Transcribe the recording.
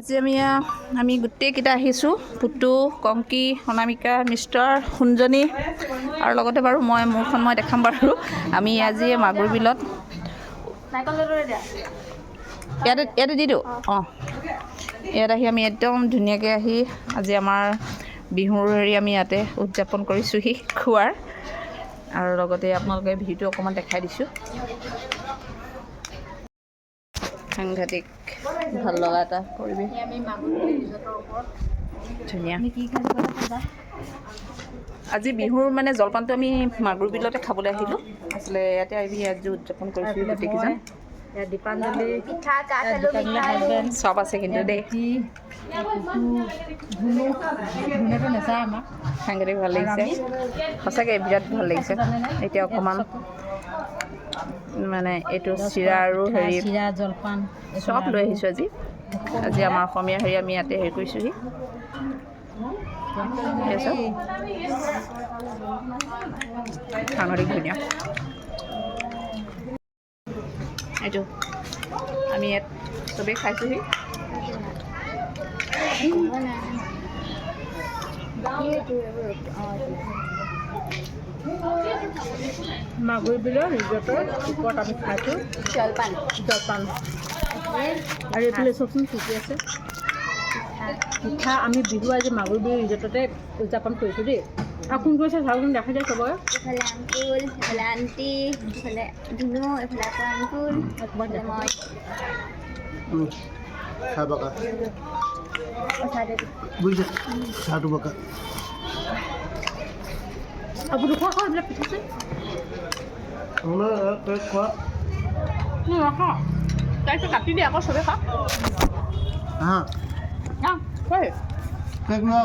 আজি আমি গোটেইকেইটা আহিছোঁ, পুতু, কংকি, অনামিকা, মিষ্টাৰ, সুঞ্জনী আৰু লগতে বাৰু মোৰখন মই দেখাম বাৰু। আমি আজি মাগুৰ বিলত ইয়াতে দি দিওঁ অঁ ইয়াত আহি আমি একদম ধুনীয়াকৈ আহি আজি আমাৰ বিহুৰ আমি ইয়াতে উদযাপন কৰিছোঁহি খোৱাৰ, আৰু লগতে আপোনালোকে ভিডিঅ'টো অকণমান দেখাই দিছোঁ। সাংঘাতিক ভাল লগা এটা পৰিৱেশ, ধুনীয়া। আজি বিহুৰ মানে জলপানটো আমি মাগুৰ বিলতে খাবলৈ আহিলোঁ। আচলতে ইয়াতে আমি আজি উদযাপন কৰিছোঁ গোটেইকেইজন। চব আছে কিন্তু দেই, সাংঘাতিক ভাল লাগিছে সঁচাকৈ, বিৰাট ভাল লাগিছে। এতিয়া অকণমান মানে এইটো চিৰা আৰু হেৰি জলপান চব লৈ আহিছোঁ আজি আমাৰ অসমীয়া হেৰি আমি ইয়াতে হেৰি কৰিছোঁহি। সাংঘাতিক ধুনীয়া। এইটো আমি ইয়াত চবেই খাইছোঁহি। মাগুৰ বিলৰ ৰিজৰ্টৰ ওপৰত আমি খাইছোঁ জলপান আৰু এইফালে চাওকচোন কি কি আছে পিঠা। আমি বিহু আজি মাগুৰ বিল ৰিজৰ্টতে উদযাপন কৰিছোঁ দেই। আৰু কোন কৈছে চাওকচোন, দেখা যায় চবৰে। এইফালে আংকুল, এইফালে আণ্টি, এইফালে ধুনু, এইফালে আকৌ আংকুল, এইফালে মই। চাহ বকা বুজিছে, চাহটো বকা আপুনি খোৱা খোৱা এইবিলাক পিঠা আছে খোৱা নাখা, তাৰপিছত কাটি দিয়ে আকৌ চবেই খা। হা খোৱাই কেক লোৱা।